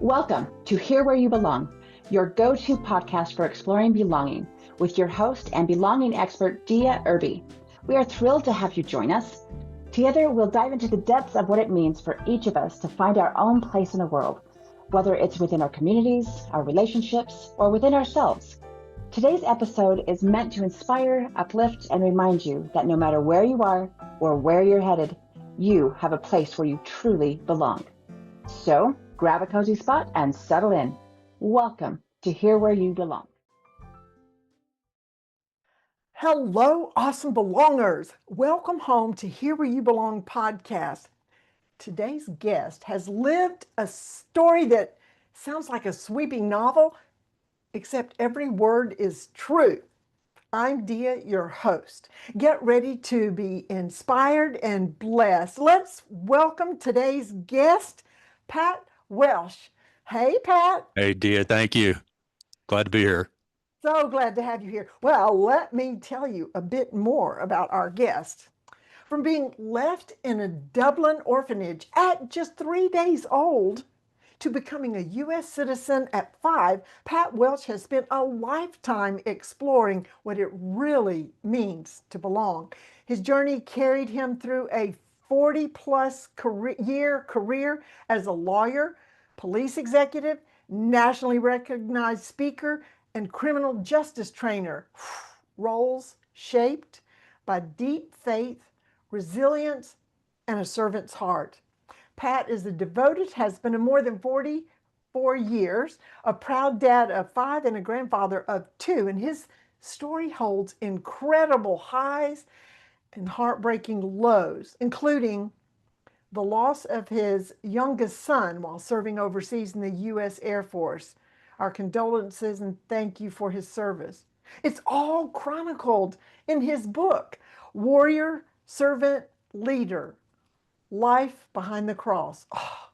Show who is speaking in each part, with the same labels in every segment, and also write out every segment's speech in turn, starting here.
Speaker 1: Welcome to Here Where You Belong, your go-to podcast for exploring belonging, with your host and belonging expert, Dia Irby. We are thrilled to have you join us. Together, we'll dive into the depths of what it means for each of us to find our own place in the world, whether it's within our communities, our relationships, or within ourselves. Today's episode is meant to inspire, uplift, and remind you that no matter where you are or where you're headed, you have a place where you truly belong. So, grab a cozy spot and settle in. Welcome to Here Where You Belong.
Speaker 2: Hello, awesome belongers. Welcome home to Here Where You Belong podcast. Today's guest has lived a story that sounds like a sweeping novel, except every word is true. I'm Dia, your host. Get ready to be inspired and blessed. Let's welcome today's guest, Pat Welsh. Hey, Pat.
Speaker 3: Hey, Dia, thank you. Glad to be here.
Speaker 2: So glad to have you here. Well, let me tell you a bit more about our guest. From being left in a Dublin orphanage at just 3 days old to becoming a U.S. citizen at 5, Pat Welsh has spent a lifetime exploring what it really means to belong. His journey carried him through a 40-plus year career as a lawyer, police executive, nationally recognized speaker, and criminal justice trainer. Roles shaped by deep faith, resilience, and a servant's heart. Pat is a devoted husband of more than 44 years, a proud dad of 5, and a grandfather of 2. And his story holds incredible highs and heartbreaking lows, including the loss of his youngest son while serving overseas in the U.S. Air Force. Our condolences and thank you for his service. It's all chronicled in his book, Warrior, Servant, Leader, Life Behind the Cross. Oh,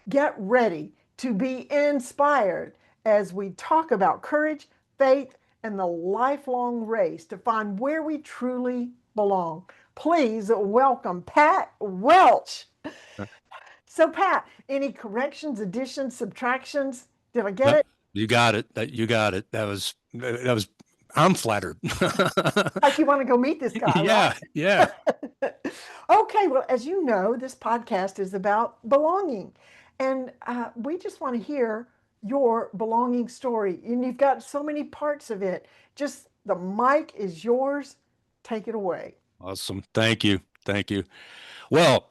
Speaker 2: get ready to be inspired as we talk about courage, faith, and the lifelong race to find where we truly belong. Please welcome Pat Welsh. So, Pat, any corrections, additions, subtractions? Did I get it?
Speaker 3: You got it. You got it. I'm flattered.
Speaker 2: Like you want to go meet this guy,
Speaker 3: Yeah,
Speaker 2: right?
Speaker 3: yeah.
Speaker 2: Okay, well, as you know, this podcast is about belonging. And we just want to hear your belonging story. And you've got so many parts of it. Just the mic is yours. Take it away.
Speaker 3: Awesome. Thank you. Thank you. Well,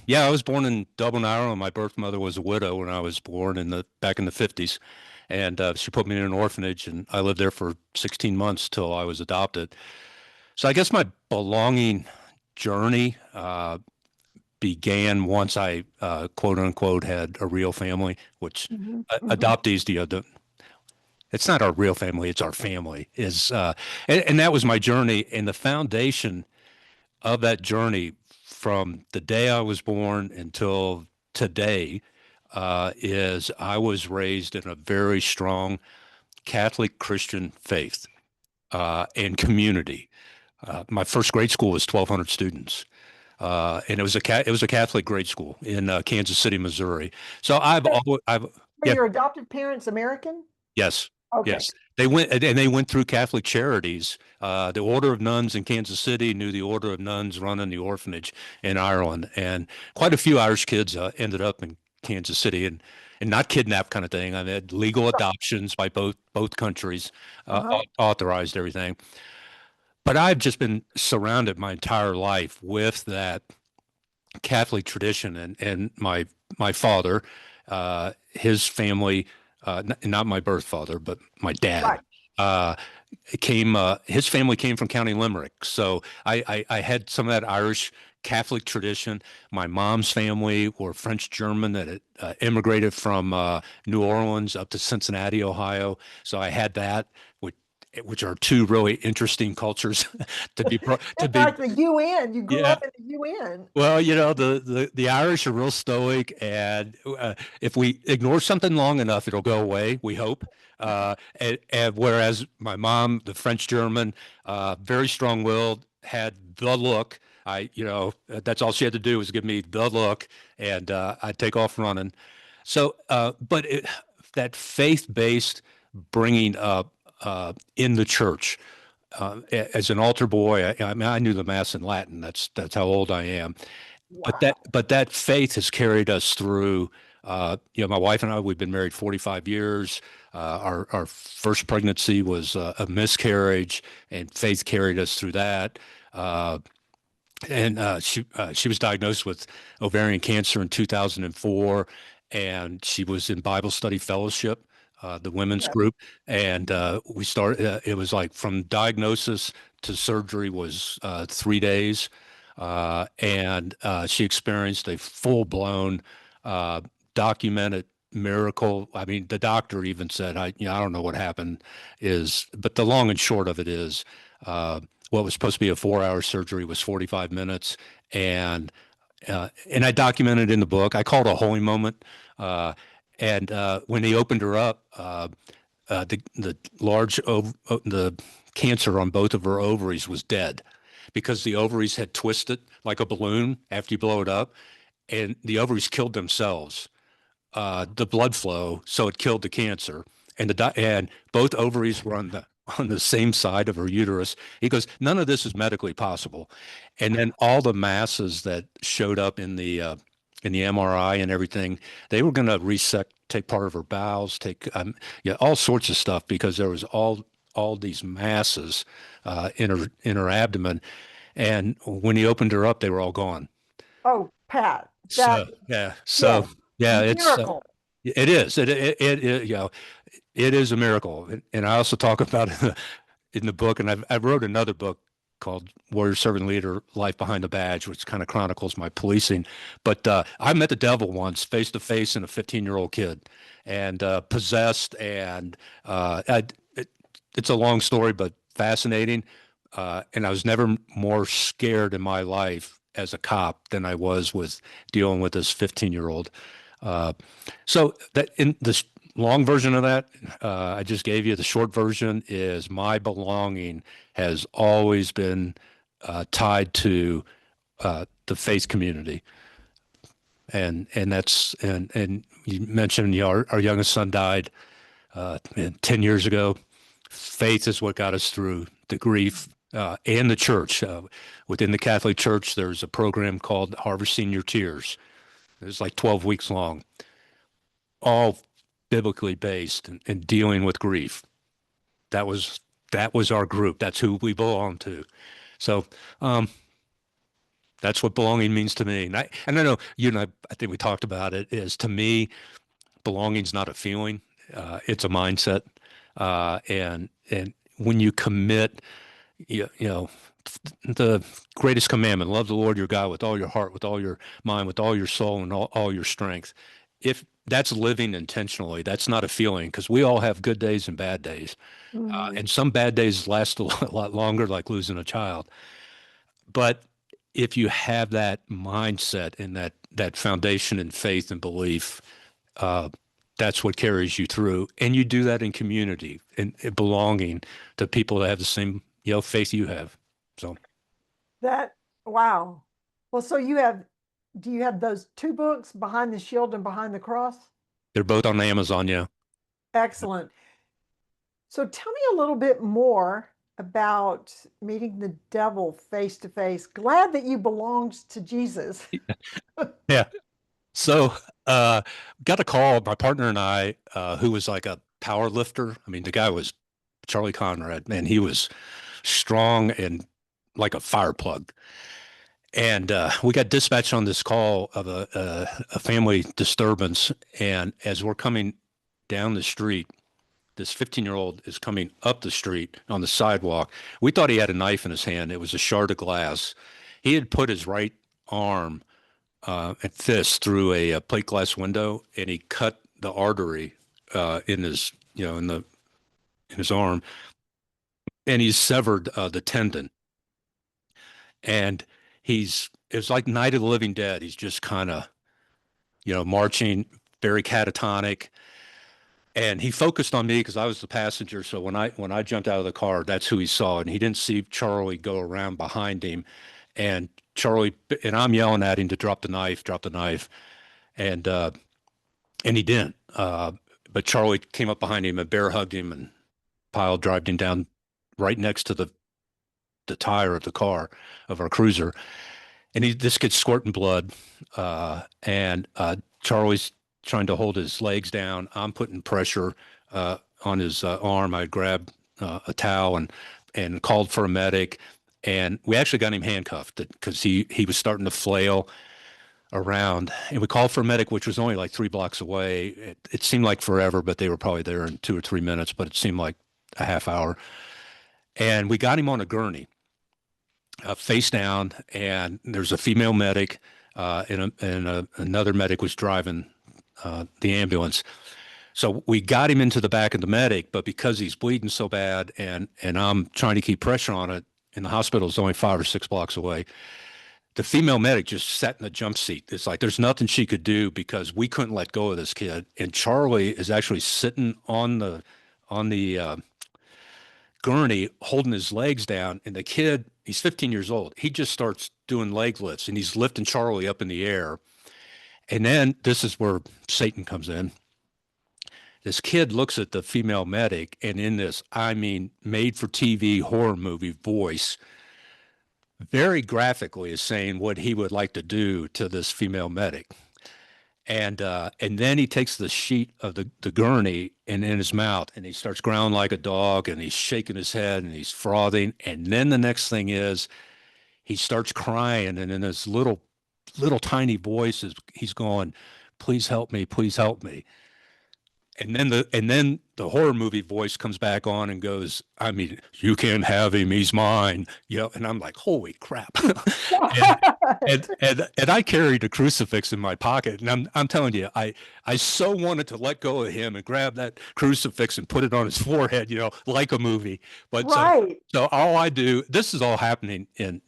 Speaker 3: yeah, I was born in Dublin, Ireland. My birth mother was a widow when I was born back in the 50s. And she put me in an orphanage, and I lived there for 16 months till I was adopted. So I guess my belonging journey began once I, quote unquote, had a real family, which adoptees, it's not our real family, it's our family. And that was my journey. And the foundation of that journey from the day I was born until today is I was raised in a very strong Catholic Christian faith and community. My first grade school was 1,200 students, and it was a Catholic grade school in Kansas City, Missouri. So
Speaker 2: Were your adopted parents American?
Speaker 3: Yes.
Speaker 2: Okay.
Speaker 3: Yes, they went through Catholic Charities. The Order of Nuns in Kansas City knew the Order of Nuns running the orphanage in Ireland, and quite a few Irish kids ended up in Kansas City and not kidnapped kind of thing. I had legal adoptions by both countries, authorized everything. But I've just been surrounded my entire life with that Catholic tradition, and my father, his family. Not my birth father, but my dad. Right. His family came from County Limerick. So I had some of that Irish Catholic tradition. My mom's family were French German that had immigrated from New Orleans up to Cincinnati, Ohio. So I had that, which are two really interesting cultures to be
Speaker 2: like the UN. You grew up in the UN.
Speaker 3: Well, the Irish are real stoic, and if we ignore something long enough, it'll go away. We hope. And whereas my mom, the French German, very strong-willed, had the look. That's all she had to do was give me the look, and I'd take off running. But that faith-based bringing up in the church, as an altar boy, I mean, I knew the Mass in Latin. That's how old I am.
Speaker 2: Wow.
Speaker 3: But that faith has carried us through. My wife and I, we've been married 45 years. Our first pregnancy was a miscarriage, and faith carried us through that. And she was diagnosed with ovarian cancer in 2004, and she was in Bible study fellowship, the women's
Speaker 2: Yeah.
Speaker 3: group, and we started. It was like from diagnosis to surgery was 3 days, and she experienced a full-blown, documented miracle. I mean, the doctor even said, I don't know what happened, but the long and short of it is. What was supposed to be a 4-hour surgery was 45 minutes, and I documented in the book. I called it a holy moment, and when they opened her up, the the cancer on both of her ovaries was dead, because the ovaries had twisted like a balloon after you blow it up, and the ovaries killed themselves, the blood flow, so it killed the cancer. And both ovaries were on the same side of her uterus. He goes, none of this is medically possible. And then all the masses that showed up in the MRI and everything, they were going to resect, take part of her bowels, take yeah, all sorts of stuff, because there was all these masses in her abdomen. And when he opened her up, they were all gone.
Speaker 2: Oh, Pat,
Speaker 3: So
Speaker 2: that,
Speaker 3: yeah, so
Speaker 2: yes,
Speaker 3: yeah,
Speaker 2: miracle.
Speaker 3: it is. It is a miracle. And I also talk about it in the book, and I wrote another book called Warrior Servant Leader: Life Behind the Badge, which kind of chronicles my policing. But I met the devil once, face to face, in a 15-year-old kid, and possessed. And it's a long story, but fascinating. And I was never more scared in my life as a cop than I was with dealing with this 15-year-old. So that, in the long version of that, I just gave you. The short version is my belonging has always been tied to the faith community, and you mentioned, our youngest son died 10 years ago. Faith is what got us through the grief, and the church. Within the Catholic Church, there's a program called Harvesting Your Tears. It's like 12 weeks long, all biblically based, and dealing with grief. That was our group. That's who we belong to. So that's what belonging means to me. And I know you and I think we talked about it. Is, to me, belonging's not a feeling; it's a mindset. And when you commit, you know, the greatest commandment: love the Lord your God with all your heart, with all your mind, with all your soul, and all your strength. If that's living intentionally, that's not a feeling, because we all have good days and bad days.
Speaker 2: Mhm.
Speaker 3: And some bad days last a lot longer, like losing a child. But if you have that mindset and that foundation in faith and belief, uh, that's what carries you through. And you do that in community and belonging to people that have the same, faith you have. So
Speaker 2: That, wow. Well, so do you have those two books, Behind the Shield and Behind the Cross?
Speaker 3: they're both on Amazon. Yeah.
Speaker 2: Excellent. So tell me a little bit more about meeting the devil face to face. Glad that you belonged to Jesus.
Speaker 3: Yeah. So, got a call, my partner and I, who was like a power lifter. I mean, the guy was Charlie Conrad, man. He was strong and like a fire plug. And we got dispatched on this call of a family disturbance. And as we're coming down the street, this 15-year-old is coming up the street on the sidewalk. We thought he had a knife in his hand. It was a shard of glass. He had put his right arm and fist through a plate glass window, and he cut the artery in his, in his arm, and he's severed the tendon. And it was like Night of the Living Dead. He's just kind of, marching, very catatonic. And he focused on me because I was the passenger. So when I jumped out of the car, that's who he saw. And he didn't see Charlie go around behind him. And Charlie, and I'm yelling at him to drop the knife, drop the knife. And and he didn't. But Charlie came up behind him and bear hugged him and pile drived him down right next to the tire of the car of our cruiser. And this kid's squirting blood, and Charlie's trying to hold his legs down. I'm putting pressure on his arm. I grabbed a towel and called for a medic, and we actually got him handcuffed because he was starting to flail around. And we called for a medic, which was only like 3 blocks away. It seemed like forever, but they were probably there in 2 or 3 minutes. But it seemed like a half hour, and we got him on a gurney face down, and there's a female medic, and another medic was driving the ambulance. So we got him into the back of the medic, but because he's bleeding so bad, and I'm trying to keep pressure on it, and the hospital is only 5 or 6 blocks away, the female medic just sat in the jump seat. It's like there's nothing she could do because we couldn't let go of this kid, and Charlie is actually sitting on the gurney holding his legs down, and the kid, he's 15 years old, he just starts doing leg lifts and he's lifting Charlie up in the air. And then this is where Satan comes in. This kid looks at the female medic, and in this, I mean, made for TV horror movie voice, very graphically is saying what he would like to do to this female medic. And then he takes the sheet of the gurney and in his mouth, and he starts growling like a dog, and he's shaking his head and he's frothing. And then the next thing is he starts crying, and in his little tiny voice he's going, "Please help me, please help me." And then the horror movie voice comes back on and goes, "I mean, you can't have him, he's mine." And I'm like, holy crap. And I carried a crucifix in my pocket, and I'm telling you, I so wanted to let go of him and grab that crucifix and put it on his forehead, like a movie. But
Speaker 2: Right.
Speaker 3: so all I do, this is all happening in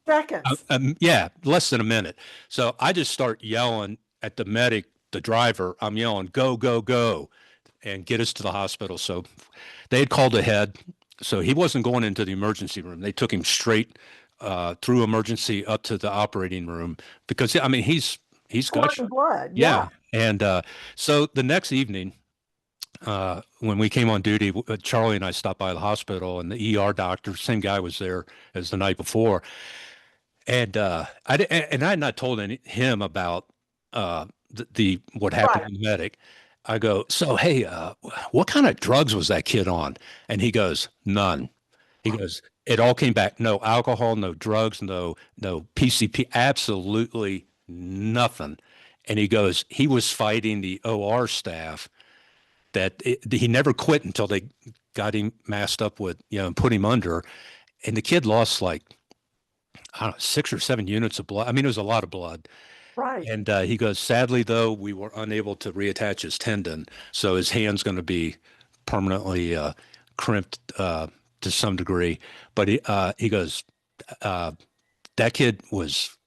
Speaker 2: Seconds.
Speaker 3: yeah, less than a minute. So I just start yelling at the medic, the driver. I'm yelling, "Go, go, go," and get us to the hospital. So they had called ahead. So he wasn't going into the emergency room. They took him straight through emergency up to the operating room because, I mean, he's got
Speaker 2: Squirting blood.
Speaker 3: yeah. And so the next evening, when we came on duty, Charlie and I stopped by the hospital, and the ER doctor, same guy, was there as the night before. And I had not told him about the what happened
Speaker 2: Right.
Speaker 3: to the medic. I go, "So hey, what kind of drugs was that kid on?" And he goes, "None." He goes, "It all came back. No alcohol, no drugs, no PCP, absolutely nothing." And he goes, "He was fighting the OR staff he never quit until they got him masked up with, and put him under. And the kid lost like, I don't know, 6 or 7 units of blood. I mean, it was a lot of blood."
Speaker 2: Right.
Speaker 3: And he goes, "Sadly, though, we were unable to reattach his tendon. So his hand's going to be permanently crimped to some degree." But he goes, uh, "That kid was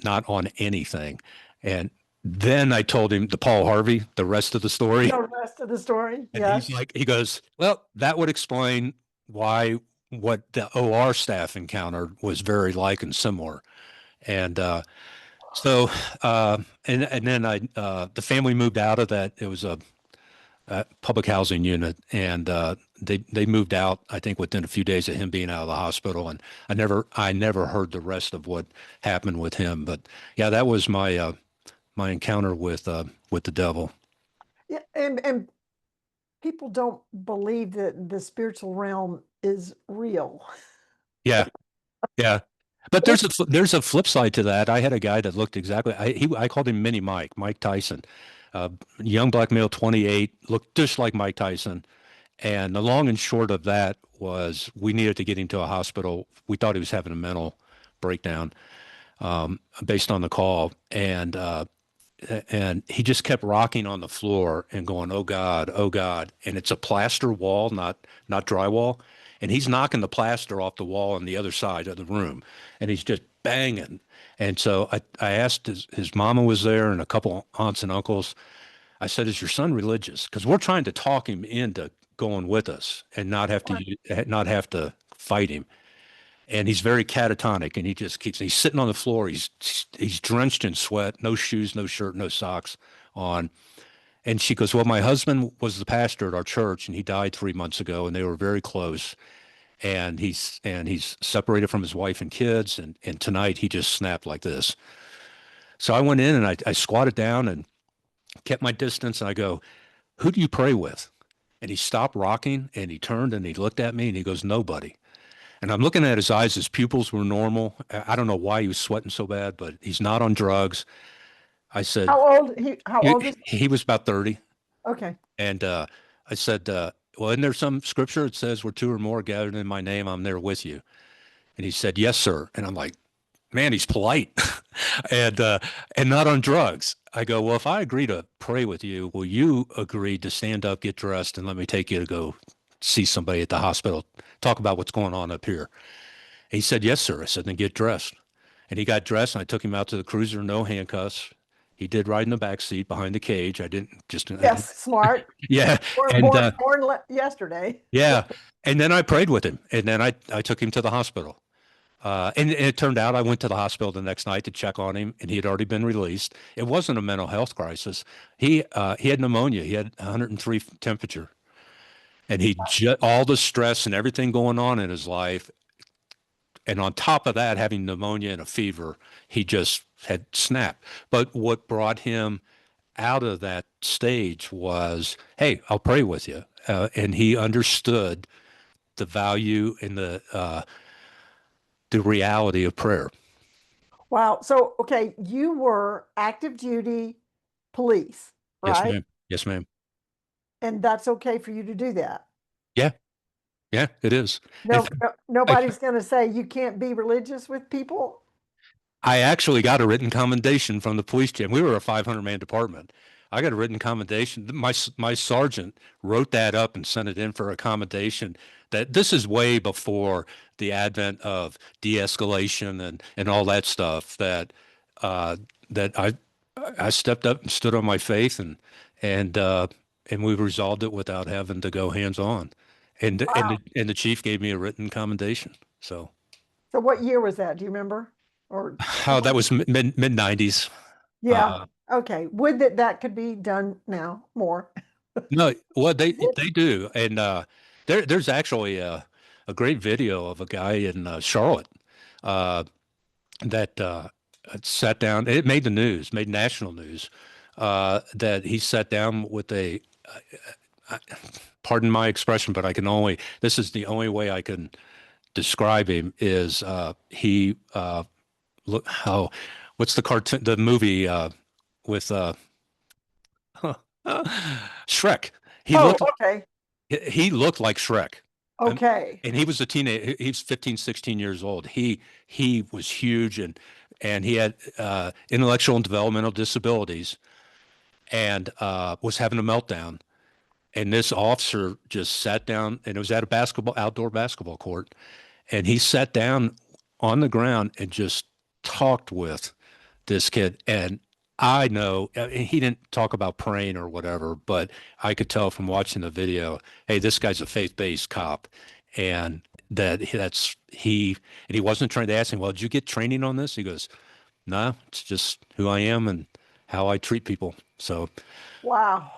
Speaker 3: not on anything." And then I told him the Paul Harvey, the rest of the story.
Speaker 2: The rest of the story.
Speaker 3: And
Speaker 2: Yes.
Speaker 3: he goes, "Well, that would explain why what the OR staff encountered was very like and similar." And so, and then the family moved out of that. It was a public housing unit, and they moved out, I think, within a few days of him being out of the hospital. And I never heard the rest of what happened with him. But yeah, that was my encounter with the devil.
Speaker 2: Yeah. And people don't believe that the spiritual realm is real.
Speaker 3: Yeah, yeah. But there's a flip side to that. I had a guy that looked exactly. I called him Mini Mike Tyson, young black male, 28, looked just like Mike Tyson. And the long and short of that was we needed to get him to a hospital. We thought he was having a mental breakdown based on the call, and he just kept rocking on the floor and going, "Oh God, oh God!" And it's a plaster wall, not drywall, and he's knocking the plaster off the wall on the other side of the room, and he's just banging. And so I asked his mama was there and a couple aunts and uncles. I said, "Is your son religious?" Because we're trying to talk him into going with us and not have to fight him. And he's very catatonic, and he's sitting on the floor. He's drenched in sweat, no shoes, no shirt, no socks on. And she goes, well, my husband was the pastor at our church and he died 3 months ago and they were very close. And he's separated from his wife and kids. And tonight he just snapped like this. So I went in and I squatted down and kept my distance. And I go, who do you pray with? And he stopped rocking and he turned and he looked at me and he goes, nobody. And I'm looking at his eyes. His pupils were normal. I don't know why he was sweating so bad, but he's not on drugs. I said,
Speaker 2: How old is
Speaker 3: he was about 30.
Speaker 2: Okay.
Speaker 3: And I said, well, isn't there some scripture that says where two or more gathered in my name, I'm there with you? And he said, yes, sir. And I'm like, man, he's polite and not on drugs. I go, well, if I agree to pray with you, will you agree to stand up, get dressed, and let me take you to go see somebody at the hospital, talk about what's going on up here? He said, yes, sir. I said, then get dressed. And he got dressed and I took him out to the cruiser, no handcuffs. He did ride in the back seat behind the cage. I didn't just,
Speaker 2: Yes, smart.
Speaker 3: yeah.
Speaker 2: Born, yesterday.
Speaker 3: Yeah. And then I prayed with him and then I took him to the hospital. And it turned out I went to the hospital the next night to check on him, and he had already been released. It wasn't a mental health crisis. He had pneumonia. He had 103 temperature, and all the stress and everything going on in his life, and on top of that, having pneumonia and a fever, he just had snapped. But what brought him out of that stage was, hey, I'll pray with you, and he understood the value and the reality of prayer.
Speaker 2: Wow. So, okay, you were active duty police,
Speaker 3: Yes,
Speaker 2: right?
Speaker 3: ma'am. Yes, ma'am.
Speaker 2: And that's okay for you to do that.
Speaker 3: Yeah. Yeah, it is. In
Speaker 2: No,
Speaker 3: fact,
Speaker 2: nobody's going to say you can't be religious with people.
Speaker 3: I actually got a written commendation from the police chief. We were a 500-man department. I got a written commendation. My sergeant wrote that up and sent it in for a commendation. That this is way before the advent of de-escalation and all that stuff. That I stepped up and stood on my faith and and we resolved it without having to go hands on.
Speaker 2: Wow.
Speaker 3: And the chief gave me a written commendation. So
Speaker 2: So what year was that? Do you remember? Or
Speaker 3: how that was mid 90s.
Speaker 2: yeah. Okay. Would that could be done now more?
Speaker 3: No, well they do, and there's actually a great video of a guy in Charlotte uh, that sat down. It made the news, made national news. That he sat down with uh, pardon my expression, but this is the only way I can describe him is he look how what's the cartoon the movie with Shrek. He
Speaker 2: Oh,
Speaker 3: looked
Speaker 2: okay.
Speaker 3: he looked like Shrek.
Speaker 2: Okay.
Speaker 3: And he was a teenager. He was 15, 16 years old. He was huge and he had intellectual and developmental disabilities and was having a meltdown. And this officer just sat down and it was at a outdoor basketball court. And he sat down on the ground and just talked with this kid. And I know he didn't talk about praying or whatever, but I could tell from watching the video, hey, this guy's a faith-based cop. And and he wasn't trying to ask him, well, did you get training on this? He goes, no, it's just who I am and how I treat people. So,
Speaker 2: Wow.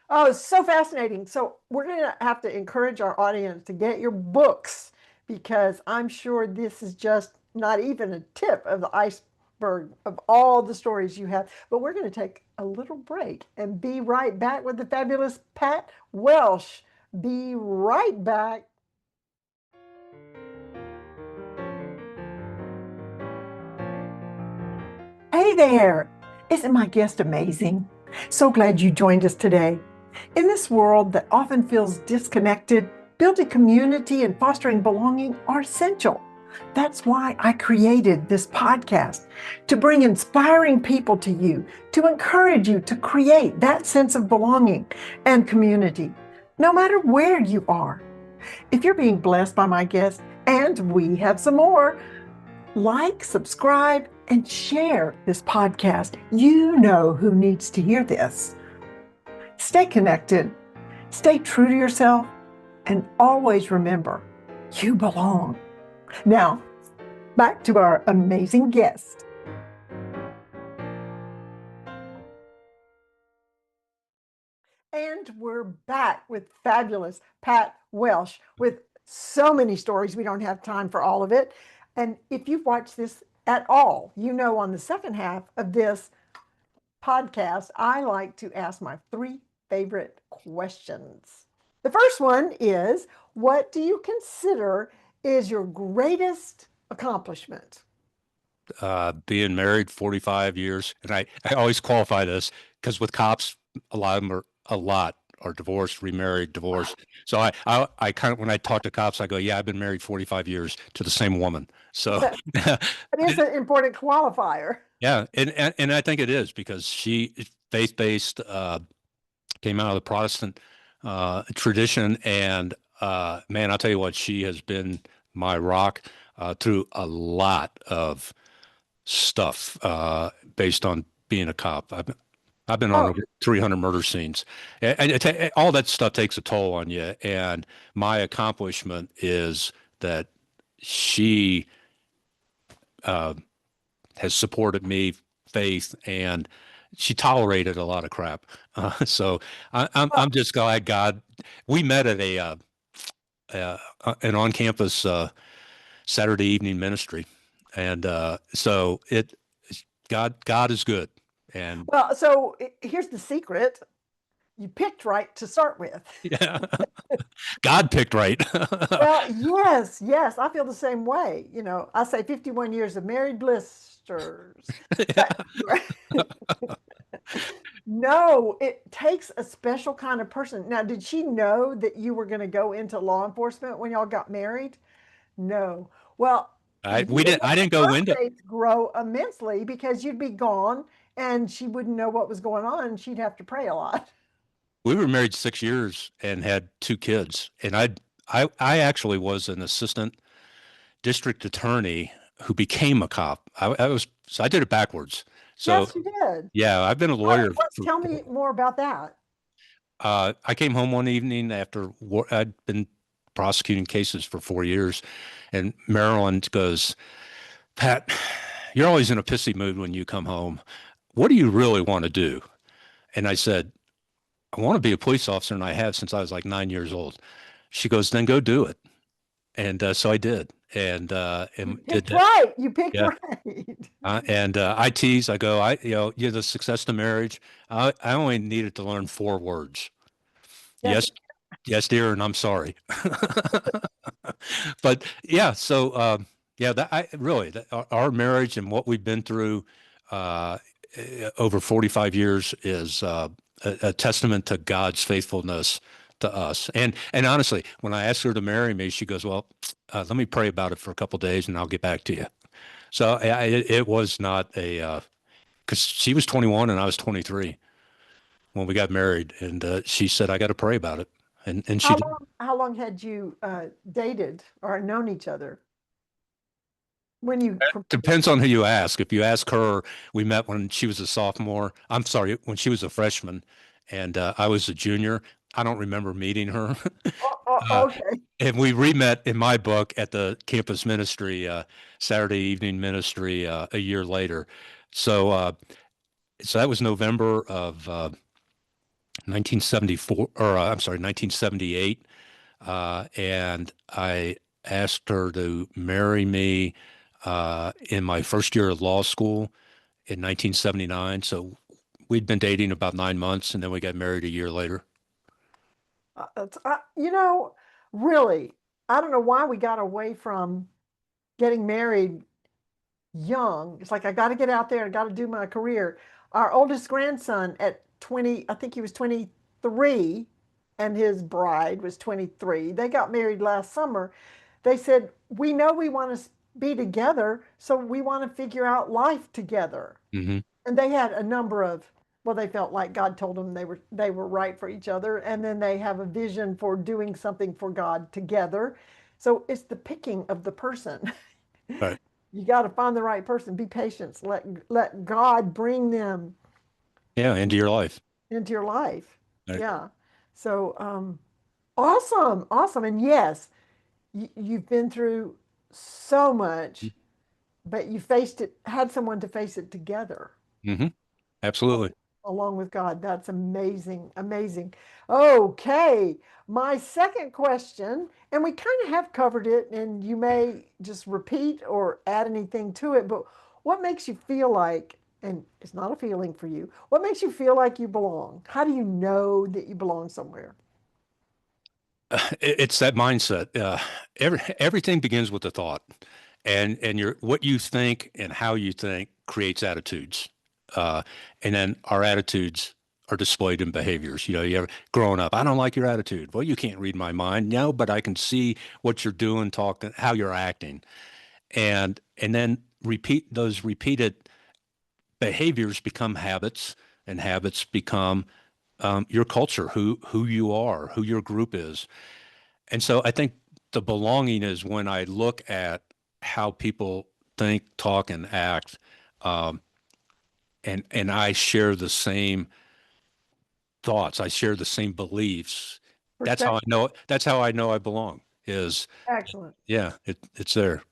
Speaker 2: Oh, it's so fascinating. So we're going to have to encourage our audience to get your books because I'm sure this is just not even a tip of the iceberg of all the stories you have. But we're going to take a little break and be right back with the fabulous Pat Welsh. Be right back. Hey there! Isn't my guest amazing? So glad you joined us today. In this world that often feels disconnected, building community and fostering belonging are essential. That's why I created this podcast, to bring inspiring people to you, to encourage you to create that sense of belonging and community, no matter where you are. If you're being blessed by my guest, and we have some more, like, subscribe, and share this podcast. You know who needs to hear this. Stay connected, stay true to yourself, and always remember, you belong. Now, back to our amazing guest. And we're back with fabulous Pat Welsh with so many stories. We don't have time for all of it. And if you've watched this at all, you know on the second half of this podcast, I like to ask my three favorite questions. The first one is, what do you consider is your greatest accomplishment?
Speaker 3: Being married 45 years. And I always qualify this because with cops, a lot are divorced, remarried, divorced. So I kind of, when I talk to cops, I go, yeah, I've been married 45 years to the same woman. So
Speaker 2: That is an important qualifier.
Speaker 3: yeah. And I think it is because she is faith-based, came out of the Protestant tradition. And man, I'll tell you what, she has been my rock through a lot of stuff based on being a cop. I've been on
Speaker 2: Oh,
Speaker 3: over 300 murder scenes, and all that stuff takes a toll on you. And my accomplishment is that she uh, has supported me, faith, and she tolerated a lot of crap. So I'm just glad God. We met at an on-campus Saturday evening ministry, and so God is good. And
Speaker 2: well, so here's the secret. You picked right to start with.
Speaker 3: yeah, God picked right.
Speaker 2: Well, yes, yes, I feel the same way. I say 51 years of married blisters. But no, it takes a special kind of person. Now, did she know that you were going to go into law enforcement when y'all got married? No. Well,
Speaker 3: I didn't go
Speaker 2: her
Speaker 3: into.
Speaker 2: faith grow immensely because you'd be gone and she wouldn't know what was going on and she'd have to pray a lot.
Speaker 3: We were married 6 years and had two kids. And I actually was an assistant district attorney who became a cop. So I did it backwards. So
Speaker 2: Yes, you did.
Speaker 3: yeah, I've been a lawyer.
Speaker 2: Tell me more about that.
Speaker 3: I came home one evening after I'd been prosecuting cases for 4 years, and Marilyn goes, Pat, you're always in a pissy mood when you come home. What do you really want to do? And I said, I want to be a police officer, and I have since I was like 9 years old. She goes, then go do it. And so I did, and did
Speaker 2: Picked
Speaker 3: that.
Speaker 2: right. You picked
Speaker 3: Yeah.
Speaker 2: right.
Speaker 3: And I tease, I go, you're the success to marriage. I only needed to learn 4 words.
Speaker 2: Yes.
Speaker 3: Yes, yes, dear, and I'm sorry. But yeah, so yeah, that I really our marriage and what we've been through uh, over 45 years is a testament to God's faithfulness to us. And honestly, when I asked her to marry me, she goes, "Well, let me pray about it for a couple of days, and I'll get back to you." So it was not a because she was 21 and I was 23 when we got married, and she said, "I got to pray about it," and she
Speaker 2: How
Speaker 3: did.
Speaker 2: long? How long had you dated or known each other when you proposed?
Speaker 3: Depends on who you ask. If you ask her, we met when she was a sophomore. I'm sorry, when she was a freshman, and I was a junior. I don't remember meeting her. Uh,
Speaker 2: Okay.
Speaker 3: and we re-met in my book at the campus ministry, Saturday evening ministry, a year later. So, so that was November of 1974, or I'm sorry, 1978. And I asked her to marry me in my first year of law school in 1979. So we'd been dating about 9 months, and then we got married a year later.
Speaker 2: It's, really, I don't know why we got away from getting married young. It's like I got to get out there. I got to do my career. Our oldest grandson at 20, I think he was 23, and his bride was 23. They got married last summer. They said, "We know we want to be together, so we want to figure out life together."
Speaker 3: Hmm.
Speaker 2: And they had a number of, well, they felt like God told them they were right for each other, and then they have a vision for doing something for God together. So it's the picking of the person.
Speaker 3: Right.
Speaker 2: You got to find the right person. Be patient. Let God bring them
Speaker 3: Yeah, into your life.
Speaker 2: into your life.
Speaker 3: Right.
Speaker 2: Yeah. So awesome, awesome, and yes, you've been through so much, but you faced it. Had someone to face it together.
Speaker 3: Hmm. Absolutely.
Speaker 2: along with God. That's amazing. Amazing. Okay. My second question, and we kind of have covered it, and you may just repeat or add anything to it, but what makes you feel like, and it's not a feeling for you, what makes you feel like you belong? How do you know that you belong somewhere?
Speaker 3: It's that mindset. Everything begins with a thought, and your what you think and how you think creates attitudes, and then our attitudes are displayed in behaviors. You ever growing up, I don't like your attitude. Well, you can't read my mind, no, but I can see what you're doing, talking, how you're acting, and then repeated behaviors become habits, and habits become your culture, who you are, who your group is. And so I think the belonging is when I look at how people think, talk, and act, um, and I share the same thoughts, I share the same beliefs. That's how I
Speaker 2: Perspective.
Speaker 3: know. That's how I know I belong. Is
Speaker 2: Excellent.
Speaker 3: yeah, it's there.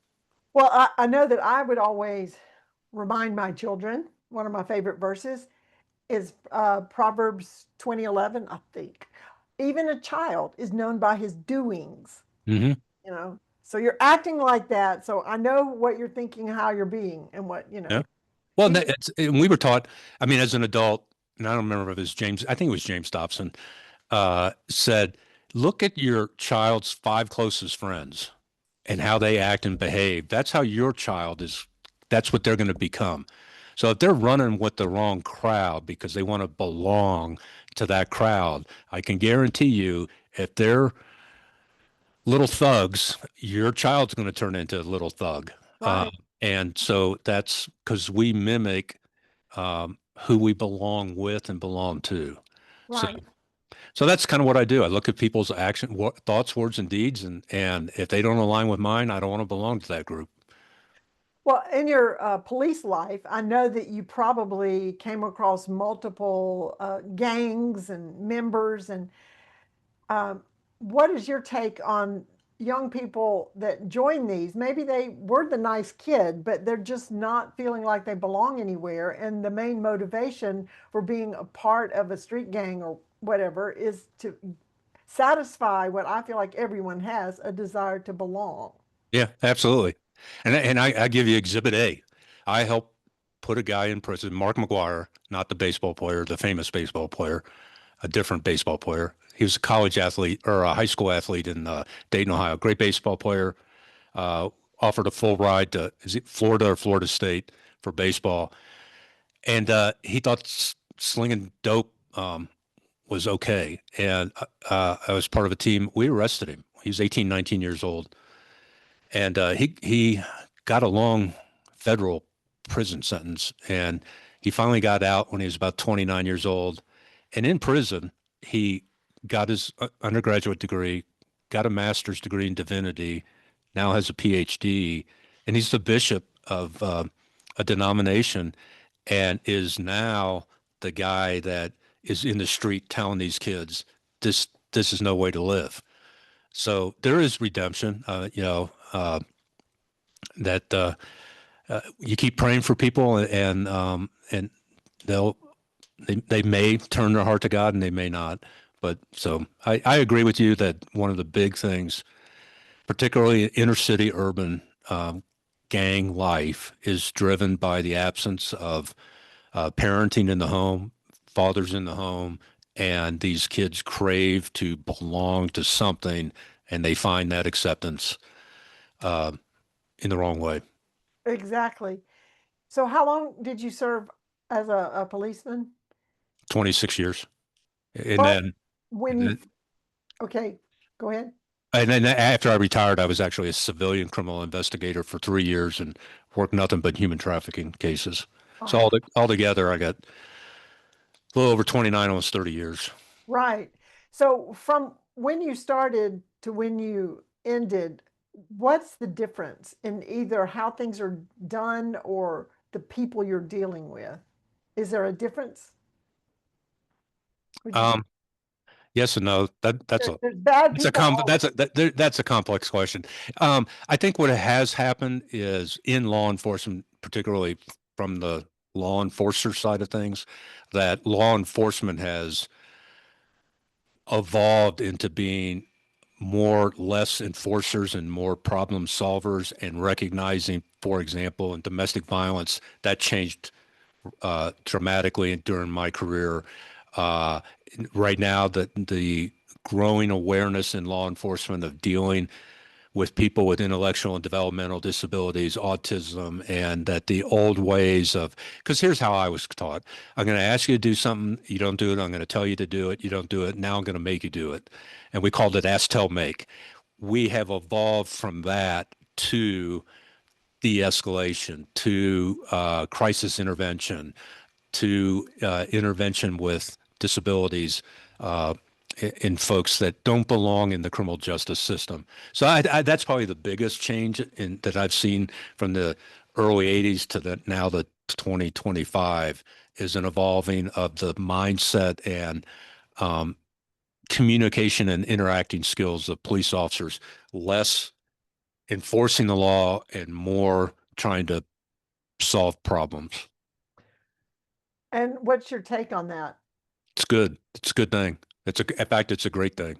Speaker 2: Well, I know that I would always remind my children, one of my favorite verses is Proverbs 20:11, I think. Even a child is known by his doings,
Speaker 3: Hmm.
Speaker 2: you know. So you're acting like that. So I know what you're thinking, how you're being, and what,
Speaker 3: Yeah. Well,
Speaker 2: Even
Speaker 3: and we were taught. I mean, as an adult, and I don't remember if it was James. I think it was James Dobson. Said, look at your child's five closest friends and how they act and behave. That's how your child is. That's what they're going to become. So if they're running with the wrong crowd because they want to belong to that crowd, I can guarantee you, if they're little thugs, your child's going to turn into a little thug. Uh,
Speaker 2: right,
Speaker 3: and so that's because we mimic who we belong with and belong to. So
Speaker 2: right.
Speaker 3: so that's kind of what I do. I look at people's thoughts, words, and deeds, and if they don't align with mine, I don't want to belong to that group.
Speaker 2: Well, in your police life, I know that you probably came across multiple gangs and members. And um, what is your take on young people that join these? Maybe they were the nice kid, but they're just not feeling like they belong anywhere. And the main motivation for being a part of a street gang or whatever is to satisfy what I feel like everyone has, a desire to belong.
Speaker 3: Yeah, absolutely. And I give you Exhibit A. I helped put a guy in prison, Mark McGuire, not the baseball player, the famous baseball player, a different baseball player. He was a college athlete or a high school athlete in Dayton, Ohio. Great baseball player. Offered a full ride to is it Florida or Florida State for baseball, and he thought slinging dope was okay. And I was part of a team. We arrested him. He was 18, 19 years old, and he got a long federal prison sentence, and he finally got out when he was about 29 years old. And in prison, he got his undergraduate degree, got a master's degree in divinity, now has a PhD, and he's the bishop of a denomination, and is now the guy that is in the street telling these kids this is no way to live. So there is redemption. That you keep praying for people, and they'll they may turn their heart to God and they may not. But so I agree with you that one of the big things, particularly inner city urban gang life, is driven by the absence of parenting in the home, fathers in the home, and these kids crave to belong to something, and they find that acceptance uh, in the wrong way.
Speaker 2: Exactly. So, how long did you serve as a policeman?
Speaker 3: 26 years, and
Speaker 2: But
Speaker 3: then
Speaker 2: when
Speaker 3: and
Speaker 2: you,
Speaker 3: then,
Speaker 2: okay, go ahead.
Speaker 3: and then after I retired, I was actually a civilian criminal investigator for 3 years and worked nothing but human trafficking cases. So
Speaker 2: Wow.
Speaker 3: altogether, I got a little over 29, almost 30 years.
Speaker 2: Right. So, from when you started to when you ended, what's the difference in either how things are done or the people you're dealing with? Is there a difference? Would you say
Speaker 3: Um, yes and no.
Speaker 2: there's bad
Speaker 3: That's a
Speaker 2: people all
Speaker 3: that's a complex question. I think what has happened is in law enforcement, particularly from the law enforcer side of things, that law enforcement has evolved into being more less enforcers and more problem solvers, and recognizing, for example, in domestic violence, that changed dramatically during my career. Uh, right now, the growing awareness in law enforcement of dealing with people with intellectual and developmental disabilities, autism, and that the old ways of, because here's how I was taught. I'm going to ask you to do something, you don't do it. I'm going to tell you to do it, you don't do it. Now I'm going to make you do it. And we called it ask, tell, make. We have evolved from that to de-escalation, to crisis intervention, to intervention with disabilities, in folks that don't belong in the criminal justice system. So that's probably the biggest change that I've seen from the early 80s to now the 2025, is an evolving of the mindset and communication and interacting skills of police officers, less enforcing the law and more trying to solve problems.
Speaker 2: And what's your take on that?
Speaker 3: It's good. It's a good thing. In fact, it's a great thing.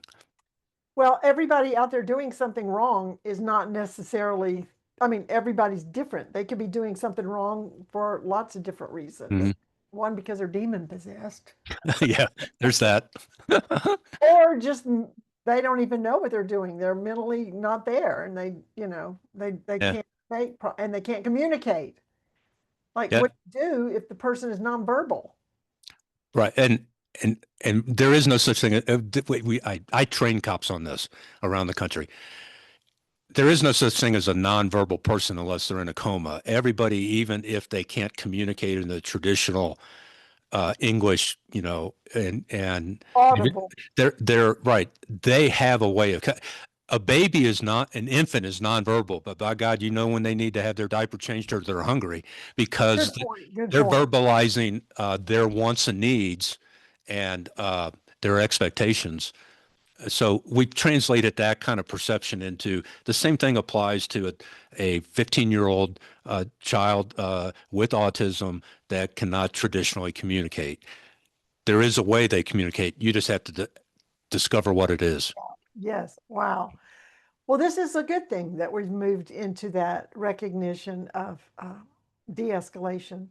Speaker 2: Well, everybody out there doing something wrong is not necessarily, I mean, everybody's different. They could be doing something wrong for lots of different reasons.
Speaker 3: Mm-hmm.
Speaker 2: One, because they're demon possessed.
Speaker 3: Yeah, there's that.
Speaker 2: Or just they don't even know what they're doing. They're mentally not there, and they
Speaker 3: Yeah.
Speaker 2: can't make and they can't communicate. Like,
Speaker 3: Yeah.
Speaker 2: what do you do if the person is nonverbal?
Speaker 3: Right. And there is no such thing. I train cops on this around the country. There is no such thing as a nonverbal person unless they're in a coma. Everybody, even if they can't communicate in the traditional English, and
Speaker 2: Audible.
Speaker 3: they're right. They have a way of. A baby is not, an infant is nonverbal, but by God, when they need to have their diaper changed or they're hungry, because they're verbalizing their wants and needs and their expectations. So we translated that kind of perception into the same thing applies to a 15-year-old child with autism that cannot traditionally communicate. There is a way they communicate. You just have to discover what it is.
Speaker 2: Yes. Wow. Well, this is a good thing that we've moved into that recognition of de-escalation.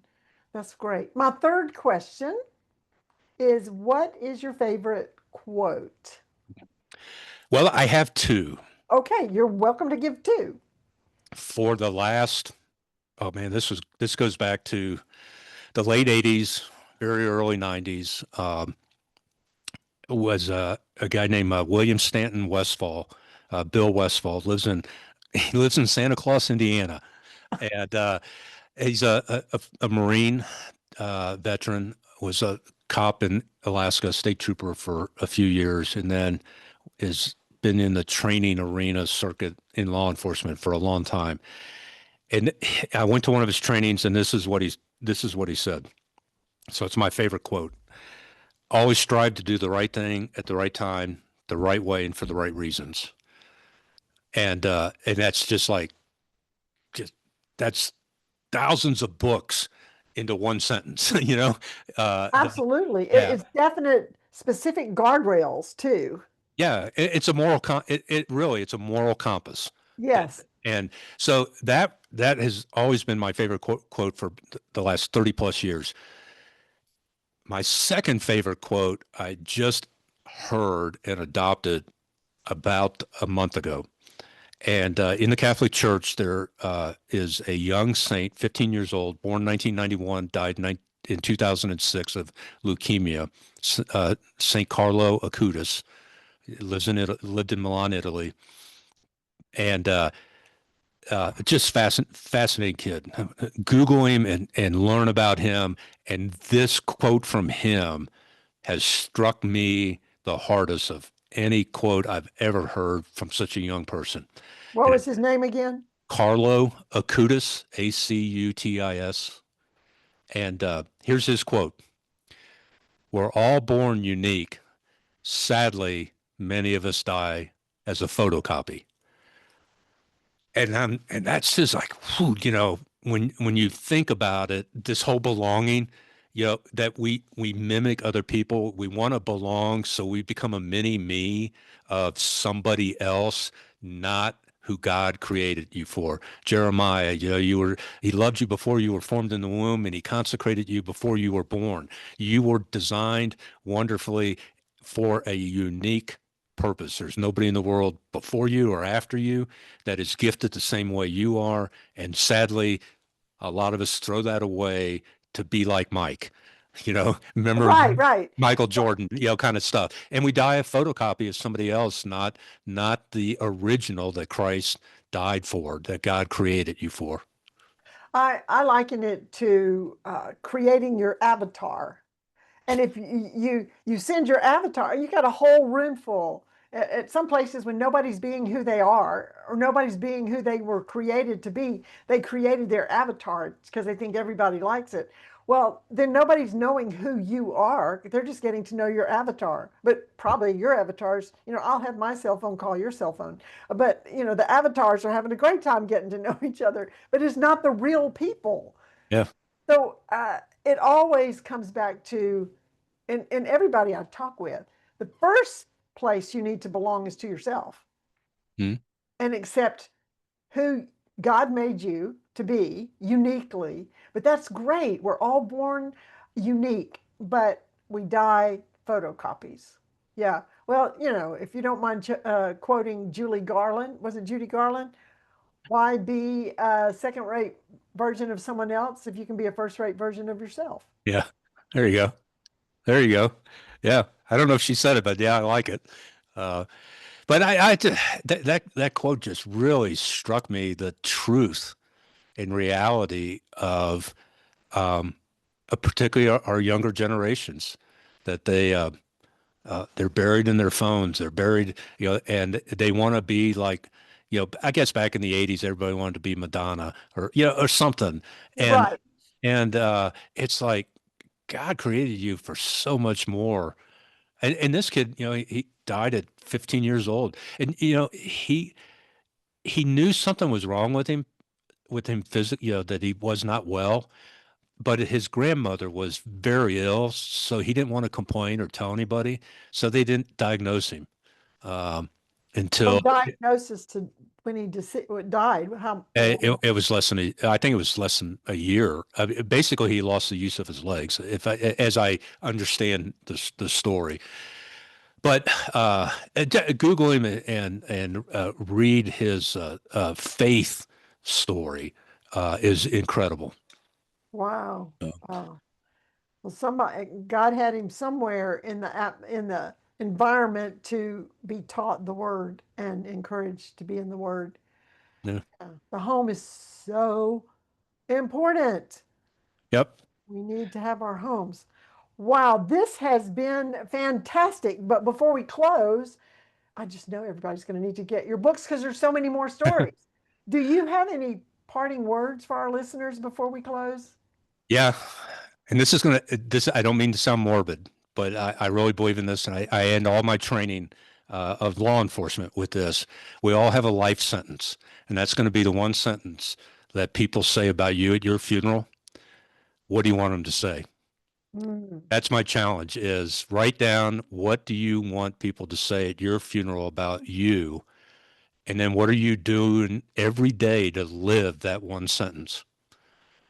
Speaker 2: That's great. My third question is, what is your favorite quote?
Speaker 3: Well, I have two.
Speaker 2: Okay, you're welcome to give two.
Speaker 3: For the last, oh man, this goes back to the late 80s, very early 90s. Was a guy named William Stanton Westfall. Bill Westfall he lives in Santa Claus, Indiana, and he's a Marine veteran. Was a cop in Alaska, state trooper for a few years, and then has been in the training arena circuit in law enforcement for a long time. And I went to one of his trainings, and this is what he said. So it's my favorite quote. Always strive to do the right thing at the right time, the right way, and for the right reasons. And that's that's thousands of books into one sentence,
Speaker 2: Absolutely.
Speaker 3: Yeah.
Speaker 2: It's definite specific guardrails too.
Speaker 3: Yeah, it's a moral it's a moral compass.
Speaker 2: Yes.
Speaker 3: And so that has always been my favorite quote for the last 30 plus years. My second favorite quote I just heard and adopted about a month ago. And in the Catholic Church, there is a young saint, 15 years old, born 1991, died in 2006 of leukemia, Saint Carlo Acutis. Lived in Milan, Italy. And just fascinating kid. Google him and learn about him. And this quote from him has struck me the hardest of any quote I've ever heard from such a young person.
Speaker 2: What was his name again?
Speaker 3: Carlo Acutis, Acutis. And here's his quote. We're all born unique. Sadly, many of us die as a photocopy. And that's just like, whew, when you think about it, this whole belonging, that we mimic other people. We want to belong, so we become a mini me of somebody else, not who God created you for. Jeremiah, he loved you before you were formed in the womb, and he consecrated you before you were born. You were designed wonderfully for a unique purpose. There's nobody in the world before you or after you that is gifted the same way you are. And sadly, a lot of us throw that away to be like Mike. Remember
Speaker 2: Right.
Speaker 3: Michael Jordan, kind of stuff. And we die a photocopy of somebody else, not the original that Christ died for, that God created you for.
Speaker 2: I liken it to creating your avatar. And if you send your avatar, you got a whole room full. At some places, when nobody's being who they are, or nobody's being who they were created to be, they created their avatar because they think everybody likes it. Well, then nobody's knowing who you are. They're just getting to know your avatar. But probably your avatars, I'll have my cell phone call your cell phone. But, the avatars are having a great time getting to know each other, but it's not the real people.
Speaker 3: Yeah.
Speaker 2: So it always comes back to, and everybody I talk with, the first place you need to belong is to yourself.
Speaker 3: Mm-hmm.
Speaker 2: And accept who God made you to be uniquely. But that's great. We're all born unique, but we die photocopies. Yeah. Well, if you don't mind quoting Julie Garland, was it Judy Garland? Why be a second-rate version of someone else if you can be a first-rate version of yourself?
Speaker 3: Yeah. There you go. There you go. Yeah. I don't know if she said it, but yeah, I like it. But that quote just really struck me, the truth and reality of particularly our younger generations, that they're buried in their phones. They're buried, and they want to be like, I guess back in the 80s, everybody wanted to be Madonna or something. And,
Speaker 2: Right.
Speaker 3: and it's like, God created you for so much more. And this kid, he died at 15 years old. And, he knew something was wrong with him physically, that he was not well. But his grandmother was very ill, so he didn't want to complain or tell anybody. So they didn't diagnose him until
Speaker 2: From diagnosis to when he died.
Speaker 3: it was I think it was less than a year. Basically, he lost the use of his legs, as I understand the story. But Google him and read his faith story is incredible.
Speaker 2: Wow. Wow. Well, God had him somewhere in the environment to be taught the word and encouraged to be in the word.
Speaker 3: Yeah.
Speaker 2: The home is so important.
Speaker 3: Yep.
Speaker 2: We need to have our homes. Wow, this has been fantastic. But before we close, I just know everybody's going to need to get your books because there's so many more stories. Do you have any parting words for our listeners before we close?
Speaker 3: Yeah. And I don't mean to sound morbid, but I really believe in this. And I end all my training of law enforcement with this. We all have a life sentence, and that's going to be the one sentence that people say about you at your funeral. What do you want them to say? That's my challenge, is write down, what do you want people to say at your funeral about you? And then what are you doing every day to live that one sentence?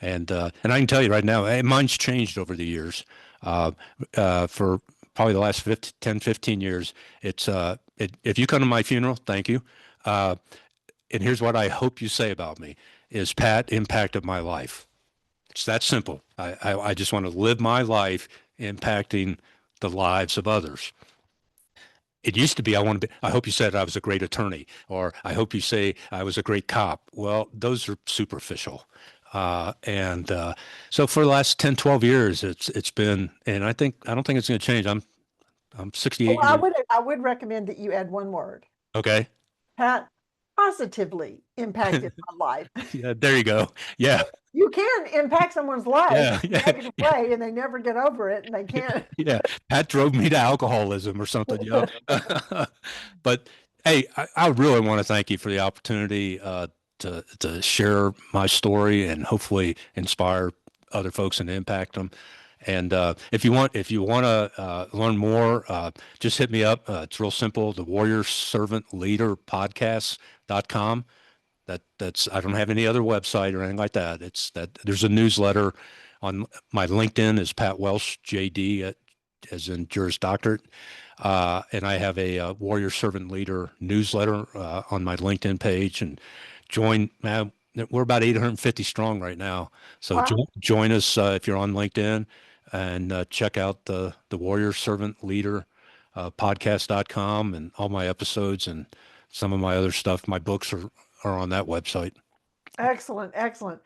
Speaker 3: And I can tell you right now, mine's changed over the years. For probably the last 10, 15 years, if you come to my funeral, thank you. And here's what I hope you say about me is, Pat impacted my life. It's that simple. I just want to live my life impacting the lives of others. It used to be, I hope you said I was a great attorney, or I hope you say I was a great cop. Well, those are superficial. So for the last 10, 12 years, it's been, and I don't think it's going to change. I'm 68
Speaker 2: Well,
Speaker 3: years.
Speaker 2: I would recommend that you add one word.
Speaker 3: Okay.
Speaker 2: Pat positively impacted my life.
Speaker 3: Yeah, there you go. Yeah.
Speaker 2: You can impact someone's life in a negative
Speaker 3: Yeah.
Speaker 2: way, and they never get over it, and they can't.
Speaker 3: Yeah. Pat drove me to alcoholism or something, But hey, I really want to thank you for the opportunity to share my story and hopefully inspire other folks and impact them. And if you want to learn more, just hit me up. It's real simple. The Warrior Servant Leader Podcast.com. That's I don't have any other website or anything like that. It's that there's a newsletter on my LinkedIn is Pat Welsh JD as in Juris Doctorate. And I have a Warrior Servant Leader newsletter on my LinkedIn page, and join. We're about 850 strong right now. So
Speaker 2: Wow.
Speaker 3: join us if you're on LinkedIn, and check out the Warrior Servant Leader podcast.com and all my episodes and some of my other stuff. My books are on that website.
Speaker 2: Excellent, excellent.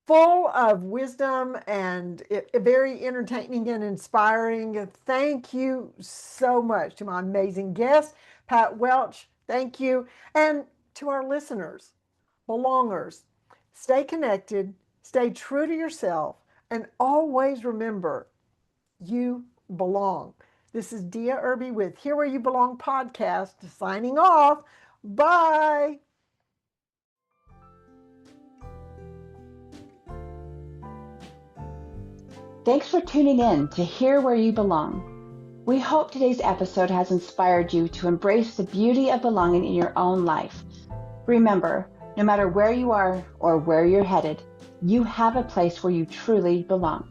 Speaker 2: Full of wisdom and very entertaining and inspiring. Thank you so much to my amazing guest, Pat Welch. Thank you. And to our listeners, belongers, stay connected, stay true to yourself, and always remember you belong. This is Dia Irby with Here Where You Belong podcast, signing off. Bye.
Speaker 1: Thanks for tuning in to Here Where You Belong. We hope today's episode has inspired you to embrace the beauty of belonging in your own life. Remember, no matter where you are or where you're headed, you have a place where you truly belong.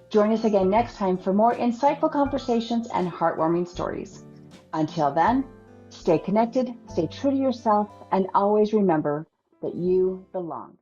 Speaker 1: Join us again next time for more insightful conversations and heartwarming stories. Until then, stay connected, stay true to yourself, and always remember that you belong.